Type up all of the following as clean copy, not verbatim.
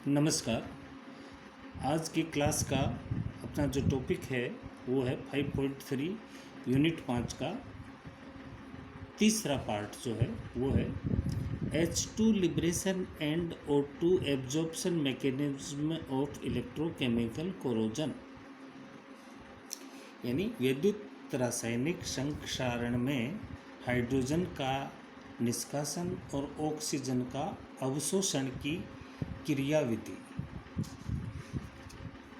नमस्कार। आज की क्लास का अपना जो टॉपिक है वो है 5.3 यूनिट 5 का तीसरा पार्ट जो है वो है H2 liberation and O2 absorption mechanism of electrochemical corrosion. यानी विद्युत रासायनिक संक्षारण में हाइड्रोजन का निष्कासन और ऑक्सीजन का अवशोषण की क्रियाविधि।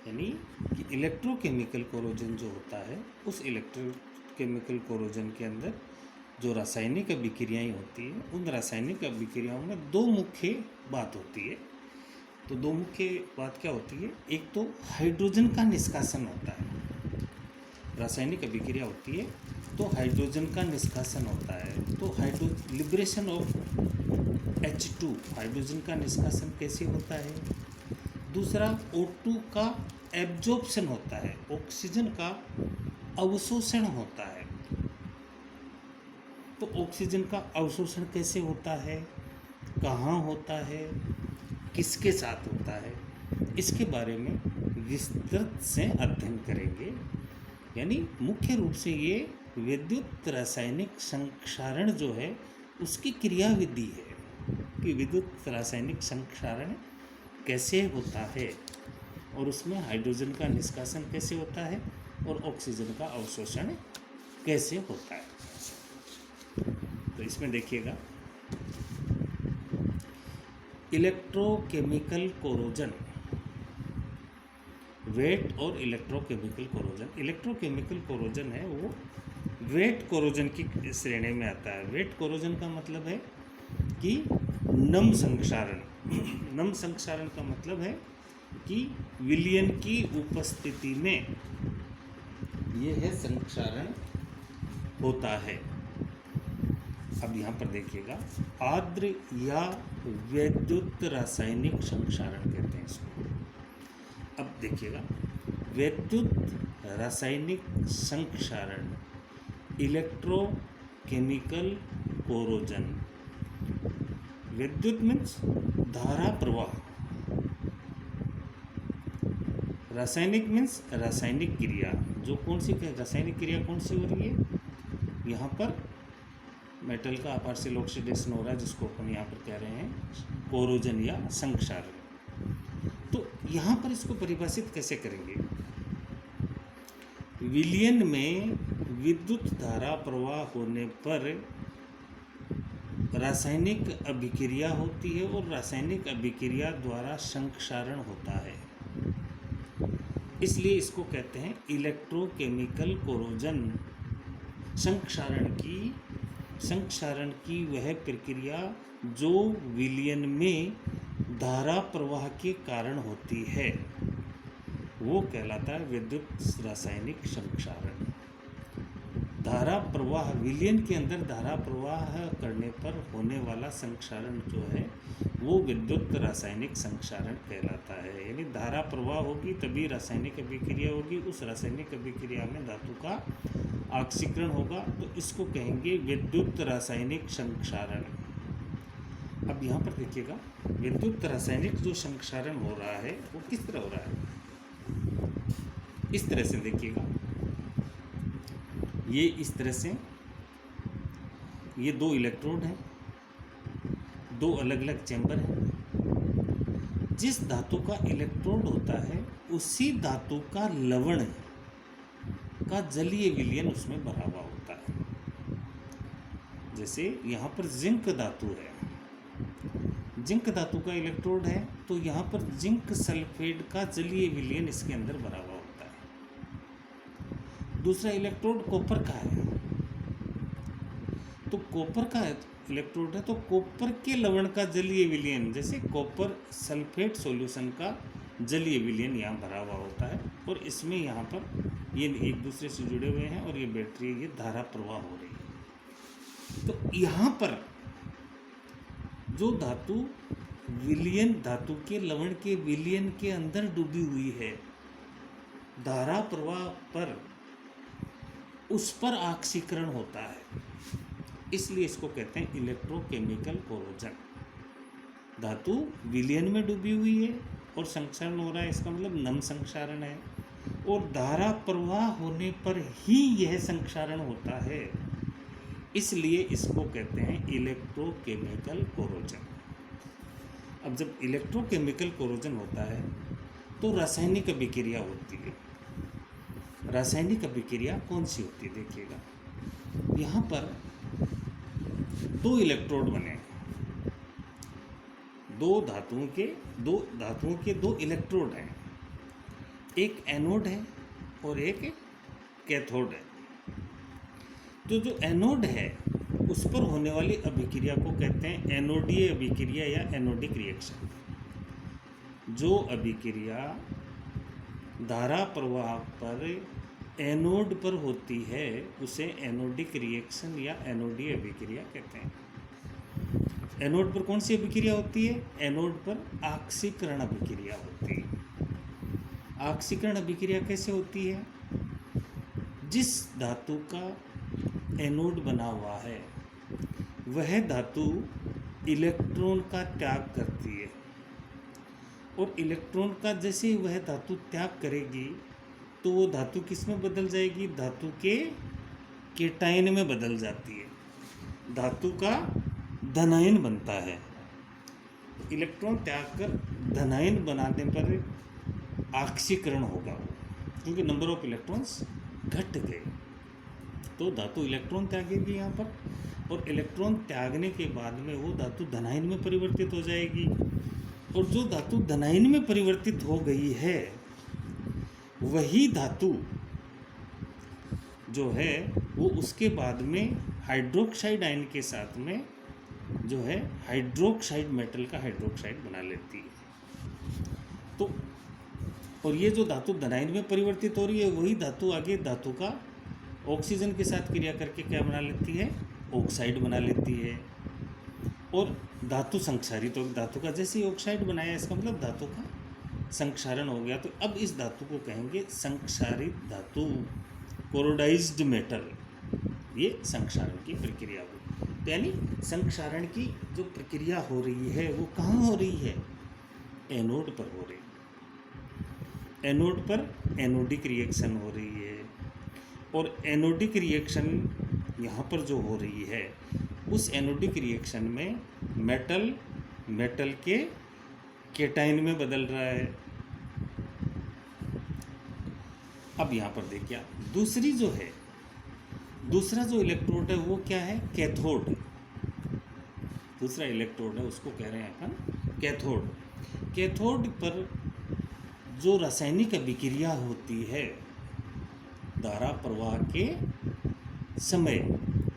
यानी कि इलेक्ट्रोकेमिकल कोरोजन जो होता है उस इलेक्ट्रोकेमिकल कोरोजन के अंदर जो रासायनिक अभिक्रियाएं होती हैं उन रासायनिक अभिक्रियाओं में दो मुख्य बात होती है। तो दो मुख्य बात क्या होती है? एक तो हाइड्रोजन का निष्कासन होता है, रासायनिक अभिक्रिया होती है तो हाइड्रोजन का निष्कासन होता है। तो लिबरेशन ऑफ H2 हाइड्रोजन का निष्कासन कैसे होता है। दूसरा O2 का एब्जॉर्प्शन होता है, ऑक्सीजन का अवशोषण होता है। तो ऑक्सीजन का अवशोषण कैसे होता है, कहाँ होता है, किसके साथ होता है, इसके बारे में विस्तृत से अध्ययन करेंगे। यानी मुख्य रूप से ये विद्युत रासायनिक संक्षारण जो है उसकी क्रियाविधि है कि विद्युत रासायनिक संक्षारण कैसे होता है और उसमें हाइड्रोजन का निष्कासन कैसे होता है और ऑक्सीजन का अवशोषण कैसे होता है। तो इसमें देखिएगा, इलेक्ट्रोकेमिकल कोरोजन, वेट और इलेक्ट्रोकेमिकल कोरोजन। इलेक्ट्रोकेमिकल कोरोजन है वो वेट कोरोजन की श्रेणी में आता है। वेट कोरोजन का मतलब है कि नम संक्षारण। नम संक्षारण का मतलब है कि विलयन की उपस्थिति में यह है संक्षारण होता है। अब यहाँ पर देखिएगा, आर्द्र या विद्युत रासायनिक संक्षारण कहते हैं इसको। अब देखिएगा, विद्युत रासायनिक संक्षारण, इलेक्ट्रोकेमिकल कोरोजन। विद्युत मीन्स धारा प्रवाह, रासायनिक मीन्स रासायनिक क्रिया। जो कौन सी रासायनिक क्रिया कौन सी हो रही है? यहाँ पर मेटल का पार्शियल ऑक्सीडेशन हो रहा है जिसको अपन यहाँ पर कह रहे हैं कोरोजन या संक्षारण। तो यहाँ पर इसको परिभाषित कैसे करेंगे? विलयन में विद्युत धारा प्रवाह होने पर रासायनिक अभिक्रिया होती है और रासायनिक अभिक्रिया द्वारा संक्षारण होता है, इसलिए इसको कहते हैं इलेक्ट्रोकेमिकल कोरोजन। संक्षारण की वह प्रक्रिया जो विलयन में धारा प्रवाह के कारण होती है वो कहलाता है विद्युत रासायनिक संक्षारण। धारा प्रवाह, विलयन के अंदर धारा प्रवाह करने पर होने वाला संक्षारण जो है वो विद्युत रासायनिक संक्षारण कहलाता है। यानी धारा प्रवाह होगी तभी रासायनिक अभिक्रिया होगी, उस रासायनिक अभिक्रिया में धातु का ऑक्सीकरण होगा, तो इसको कहेंगे विद्युत रासायनिक संक्षारण। अब यहाँ पर देखिएगा, विद्युत रासायनिक जो संक्षारण हो रहा है वो किस तरह हो रहा है? इस तरह से देखिएगा, ये इस तरह से, ये दो इलेक्ट्रोड हैं, दो अलग अलग चैम्बर हैं। जिस धातु का इलेक्ट्रोड होता है उसी धातु का लवण का जलीय विलयन उसमें भरा हुआ होता है। जैसे यहाँ पर जिंक धातु है, जिंक धातु का इलेक्ट्रोड है तो यहाँ पर जिंक सल्फेट का जलीय विलयन इसके अंदर भरा हुआ होता है। दूसरा इलेक्ट्रोड कॉपर का है, तो कॉपर का इलेक्ट्रोड है तो कॉपर के लवण का जलीय विलयन, जैसे कॉपर सल्फेट सॉल्यूशन का जलीय विलयन यहाँ भरा हुआ होता है और इसमें यहाँ पर ये एक दूसरे से जुड़े हुए हैं और ये बैटरी, ये धारा प्रवाह हो रही है। तो यहाँ पर जो धातु विलयन, धातु के लवण के विलयन के अंदर डूबी हुई है, धारा प्रवाह पर उस पर ऑक्सीकरण होता है, इसलिए इसको कहते हैं इलेक्ट्रोकेमिकल कोरोजन। धातु विलयन में डूबी हुई है और संक्षारण हो रहा है, इसका मतलब नम संक्षारण है। और धारा प्रवाह होने पर ही यह संक्षारण होता है, इसलिए इसको कहते हैं इलेक्ट्रोकेमिकल कोरोजन। अब जब इलेक्ट्रोकेमिकल कोरोजन होता है तो रासायनिक अभिक्रिया होती है। रासायनिक अभिक्रिया कौन सी होती है, देखिएगा यहाँ पर दो इलेक्ट्रोड बने हैं, दो धातुओं के दो इलेक्ट्रोड हैं, एक एनोड है और एक कैथोड है। तो जो एनोड है उस पर होने वाली अभिक्रिया को कहते हैं एनोडीय अभिक्रिया या एनोडिक रिएक्शन। जो अभिक्रिया धारा प्रवाह पर एनोड पर होती है उसे एनोडिक रिएक्शन या एनोडीय अभिक्रिया कहते हैं। एनोड पर कौन सी अभिक्रिया होती है? एनोड पर ऑक्सीकरण अभिक्रिया होती है। ऑक्सीकरण अभिक्रिया कैसे होती है? जिस धातु का एनोड बना हुआ है वह धातु इलेक्ट्रॉन का त्याग करती है, और इलेक्ट्रॉन का जैसे ही वह धातु त्याग करेगी तो वो धातु किस में बदल जाएगी? धातु के केटायन में बदल जाती है, धातु का धनायन बनता है। इलेक्ट्रॉन त्याग कर धनायन बनाने पर ऑक्सीकरण होगा, क्योंकि नंबर ऑफ इलेक्ट्रॉन्स घट गए, तो धातु इलेक्ट्रॉन त्यागेगी यहाँ पर, और इलेक्ट्रॉन त्यागने के बाद में वो धातु धनायन में परिवर्तित हो जाएगी। और जो धातु धनायन में परिवर्तित हो गई है वही धातु जो है वो उसके बाद में हाइड्रोक्साइड आयन के साथ में जो है हाइड्रोक्साइड मेटल का हाइड्रोक्साइड बना लेती है। तो और ये जो धातु धनायन में परिवर्तित हो रही है वही धातु आगे धातु का ऑक्सीजन के साथ क्रिया करके क्या बना लेती है? ऑक्साइड बना लेती है। और धातु संक्षारित हो, धातु का जैसे ही ऑक्साइड बनाया इसका मतलब धातु का संक्षारण हो गया। तो अब इस धातु को कहेंगे संक्षारित धातु, कोरोडाइज्ड मेटल। ये संक्षारण की प्रक्रिया हुई, तो यानी संक्षारण की जो प्रक्रिया हो रही है वो कहाँ हो रही है? एनोड पर हो रही है। एनोड पर एनोडिक रिएक्शन हो रही है, और एनोडिक रिएक्शन यहाँ पर जो हो रही है उस एनोडिक रिएक्शन में मेटल के केटायन में बदल रहा है। अब यहाँ पर देखिए दूसरा जो इलेक्ट्रोड है वो क्या है? कैथोड। दूसरा इलेक्ट्रोड है उसको कह रहे हैं अपन कैथोड। कैथोड पर जो रासायनिक अभिक्रिया होती है धारा प्रवाह के समय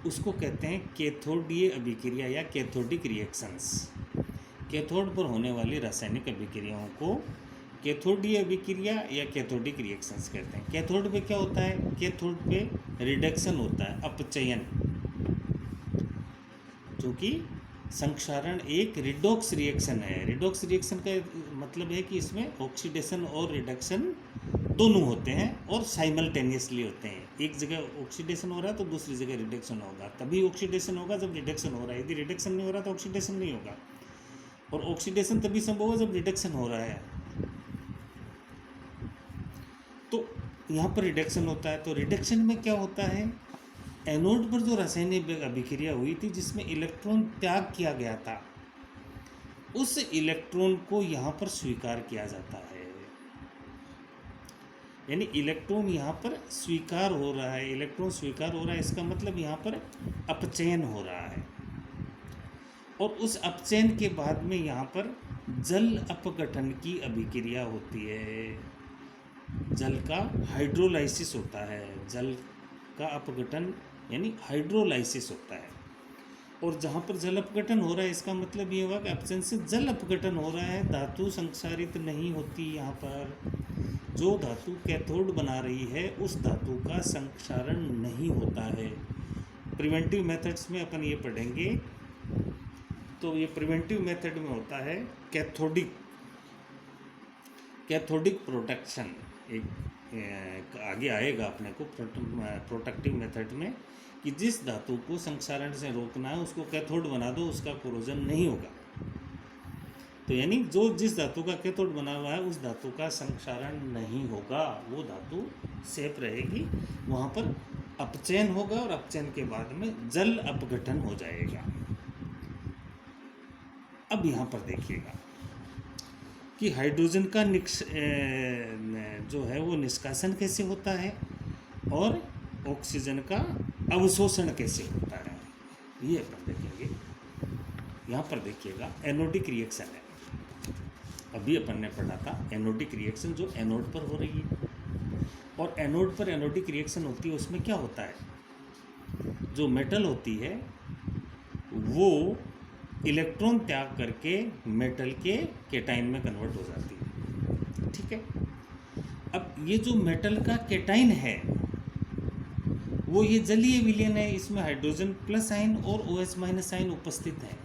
उसको कहते हैं कैथोडीय अभिक्रिया या कैथोडिक रिएक्शंस। कैथोड पर होने वाली रासायनिक अभिक्रियाओं को कैथोडीय अभिक्रिया या कैथोडिक रिएक्शंस कहते हैं। कैथोड पे क्या होता है? कैथोड पे रिडक्शन होता है, अपचयन, क्योंकि संक्षारण एक रिडॉक्स रिएक्शन है। रिडॉक्स रिएक्शन का मतलब है कि इसमें ऑक्सीडेशन और रिडक्शन दोनों होते हैं और साइमल्टेनियसली होते हैं। एक जगह ऑक्सीडेशन हो रहा है तो दूसरी जगह रिडक्शन होगा, तभी ऑक्सीडेशन होगा जब रिडक्शन हो रहा है। यदि रिडक्शन नहीं हो रहा तो ऑक्सीडेशन नहीं होगा, और ऑक्सीडेशन तभी संभव होगा जब रिडक्शन हो रहा है। तो यहाँ पर रिडक्शन होता है, तो रिडक्शन में क्या होता है? एनोड पर जो रासायनिक अभिक्रिया हुई थी जिसमें इलेक्ट्रॉन त्याग किया गया था उस इलेक्ट्रॉन को यहाँ पर स्वीकार किया जाता है, यानी इलेक्ट्रॉन यहाँ पर स्वीकार हो रहा है। इलेक्ट्रॉन स्वीकार हो रहा है इसका मतलब यहाँ पर अपचयन हो रहा है, और उस अपचयन के बाद में यहाँ पर जल अपघटन की अभिक्रिया होती है। जल का हाइड्रोलाइसिस होता है, जल का अपघटन यानी हाइड्रोलाइसिस होता है। और जहाँ पर जल अपघटन हो रहा है इसका मतलब ये हुआ कि अपचयन से जल अपघटन हो रहा है, धातु संक्षारित नहीं होती। यहाँ पर जो धातु कैथोड बना रही है उस धातु का संक्षारण नहीं होता है। प्रिवेंटिव मेथड्स में अपन ये पढ़ेंगे, तो ये प्रिवेंटिव मेथड में होता है कैथोडिक प्रोटेक्शन। एक आगे आएगा अपने को प्रोटेक्टिव मेथड में कि जिस धातु को संक्षारण से रोकना है उसको कैथोड बना दो, उसका कोरोजन नहीं होगा। तो यानी जो जिस धातु का कैथोड बना हुआ है उस धातु का संक्षारण नहीं होगा, वो धातु सेफ रहेगी, वहाँ पर अपचयन होगा और अपचयन के बाद में जल अपघटन हो जाएगा। अब यहाँ पर देखिएगा कि हाइड्रोजन का जो है वो निष्कासन कैसे होता है और ऑक्सीजन का अवशोषण कैसे होता है, ये अपन देखेंगे। यहाँ पर देखिएगा एनोडिक रिएक्शन है, अभी अपन ने पढ़ा था एनोडिक रिएक्शन जो एनोड पर हो रही है, और एनोड पर एनोडिक रिएक्शन होती है, उसमें क्या होता है, जो मेटल होती है वो इलेक्ट्रॉन त्याग करके मेटल के केटाइन में कन्वर्ट हो जाती है, ठीक है। अब ये जो मेटल का केटाइन है वो ये जलीय विलयन है, इसमें हाइड्रोजन प्लस आयन और OH माइनस आयन उपस्थित है।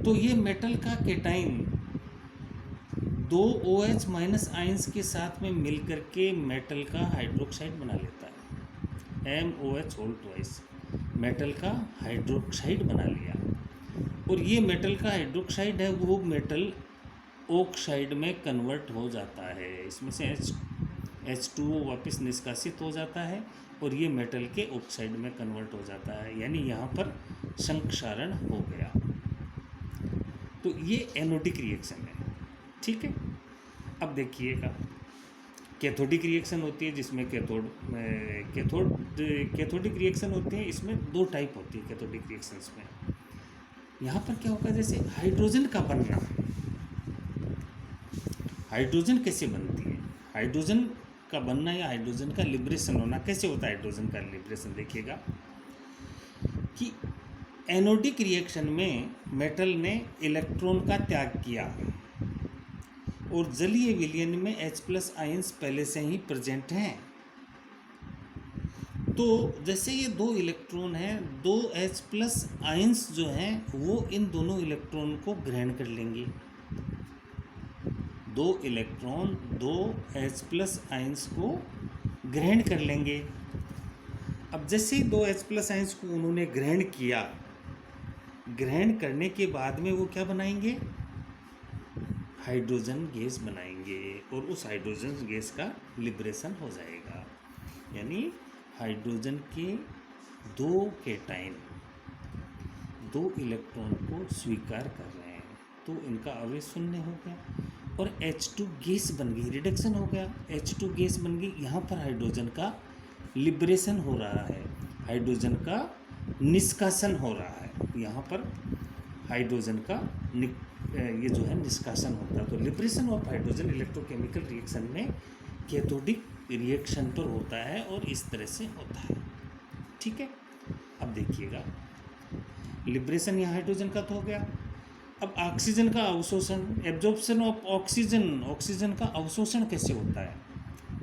तो ये मेटल का केटाइन दो OH माइनस आयंस के साथ में मिलकर के मेटल का हाइड्रोक्साइड बना लेता है, MOH होल ट्वाइस, मेटल का हाइड्रोक्साइड बना लिया। और ये मेटल का हाइड्रोक्साइड है वो मेटल ऑक्साइड में कन्वर्ट हो जाता है, इसमें से H2O वापस निष्कासित हो जाता है और ये मेटल के ऑक्साइड में कन्वर्ट हो जाता है, यानी यहाँ पर संक्षारण हो गया। तो ये एनोडिक रिएक्शन है, ठीक है। अब देखिएगा कैथोडिक रिएक्शन होती है, जिसमें कैथोडिक रिएक्शन होती है, इसमें दो टाइप होती है कैथोडिक रिएक्शंस में। यहाँ पर क्या होगा, जैसे हाइड्रोजन का बनना, हाइड्रोजन कैसे बनती है, हाइड्रोजन का बनना या हाइड्रोजन का लिबरेशन होना कैसे होता है। हाइड्रोजन का लिबरेशन देखिएगा कि एनोडिक रिएक्शन में मेटल ने इलेक्ट्रॉन का त्याग किया और जलीय विलयन में H+ आयंस पहले से ही प्रेजेंट हैं। तो जैसे ये दो इलेक्ट्रॉन हैं, दो H+ आयंस जो हैं वो इन दोनों इलेक्ट्रॉन को ग्रहण कर लेंगे, दो इलेक्ट्रॉन दो H+ आयंस को ग्रहण कर लेंगे। अब जैसे ही दो H+ आयंस को उन्होंने ग्रहण किया, ग्रहण करने के बाद में वो क्या बनाएंगे, हाइड्रोजन गैस बनाएंगे और उस हाइड्रोजन गैस का लिबरेशन हो जाएगा। यानी हाइड्रोजन के दो केटाइन दो इलेक्ट्रॉन को स्वीकार कर रहे हैं, तो इनका आवेश शून्य हो गया और H2 गैस बन गई, रिडक्शन हो गया, H2 गैस बन गई। यहाँ पर हाइड्रोजन का लिबरेशन हो रहा है, हाइड्रोजन का निष्कासन हो रहा है, यहाँ पर हाइड्रोजन का ये जो है निष्कासन होता है। तो liberation of hydrogen electrochemical reaction में कैथोडिक रिएक्शन पर होता है और इस तरह से होता है, ठीक है। अब देखिएगा लिबरेशन यहाँ हाइड्रोजन का तो हो गया। अब ऑक्सीजन का अवशोषण, एब्जॉर्प्शन ऑफ ऑक्सीजन, ऑक्सीजन का अवशोषण कैसे होता है,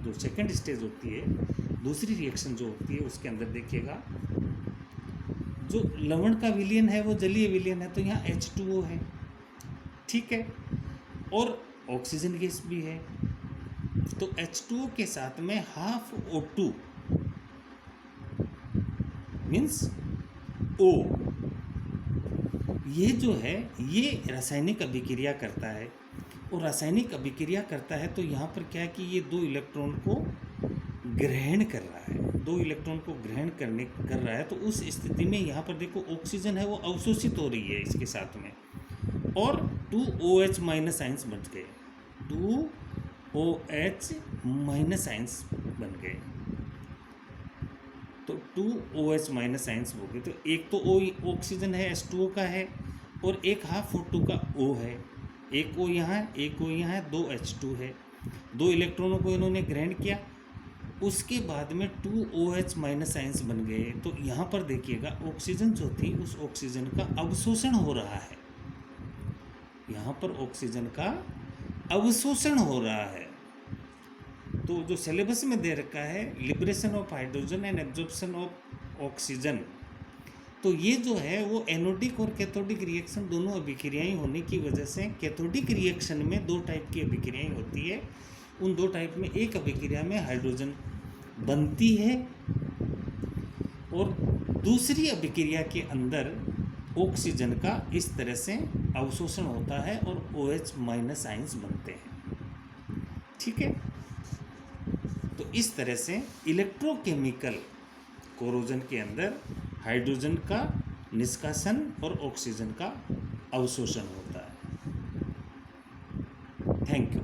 जो सेकंड स्टेज होती है, दूसरी रिएक्शन जो होती है उसके अंदर देखिएगा जो लवण का विलयन है वो जलीय विलयन है, तो यहाँ H2O है, ठीक है, और ऑक्सीजन गैस भी है। तो H2O के साथ में हाफ O2 मीन्स O, ये जो है ये रासायनिक अभिक्रिया करता है और रासायनिक अभिक्रिया करता है तो यहाँ पर क्या है कि ये दो इलेक्ट्रॉन को ग्रहण कर रहा है, दो इलेक्ट्रॉन को ग्रहण कर रहा है। तो उस स्थिति में यहाँ पर देखो ऑक्सीजन है वो अवशोषित हो रही है इसके साथ में और 2 OH माइनस आयंस बन गए, 2 OH माइनस आयंस बन गए, तो 2 OH माइनस आयंस हो गए। तो एक तो O ऑक्सीजन है H2O का है और एक हाफ O2 का O है, एक O यहाँ है एक O यहाँ है, 2 H2 है, दो इलेक्ट्रॉनों को इन्होंने ग्रहण किया, उसके बाद में 2 OH माइनस आयंस बन गए। तो यहाँ पर देखिएगा ऑक्सीजन जो थी उस ऑक्सीजन का अवशोषण हो रहा है, यहाँ पर ऑक्सीजन का अवशोषण हो रहा है। तो जो सिलेबस में दे रखा है liberation of hydrogen and absorption of oxygen, तो ये जो है वो एनोडिक और कैथोडिक रिएक्शन दोनों अभिक्रियाएं होने की वजह से कैथोडिक रिएक्शन में दो टाइप की अभिक्रियाएं होती है। उन दो टाइप में एक अभिक्रिया में हाइड्रोजन बनती है और दूसरी अभिक्रिया के अंदर ऑक्सीजन का इस तरह से अवशोषण होता है और OH माइनस आयंस बनते हैं। ठीक है, तो इस तरह से इलेक्ट्रोकेमिकल कोरोजन के अंदर हाइड्रोजन का निष्कासन और ऑक्सीजन का अवशोषण होता है। Thank you.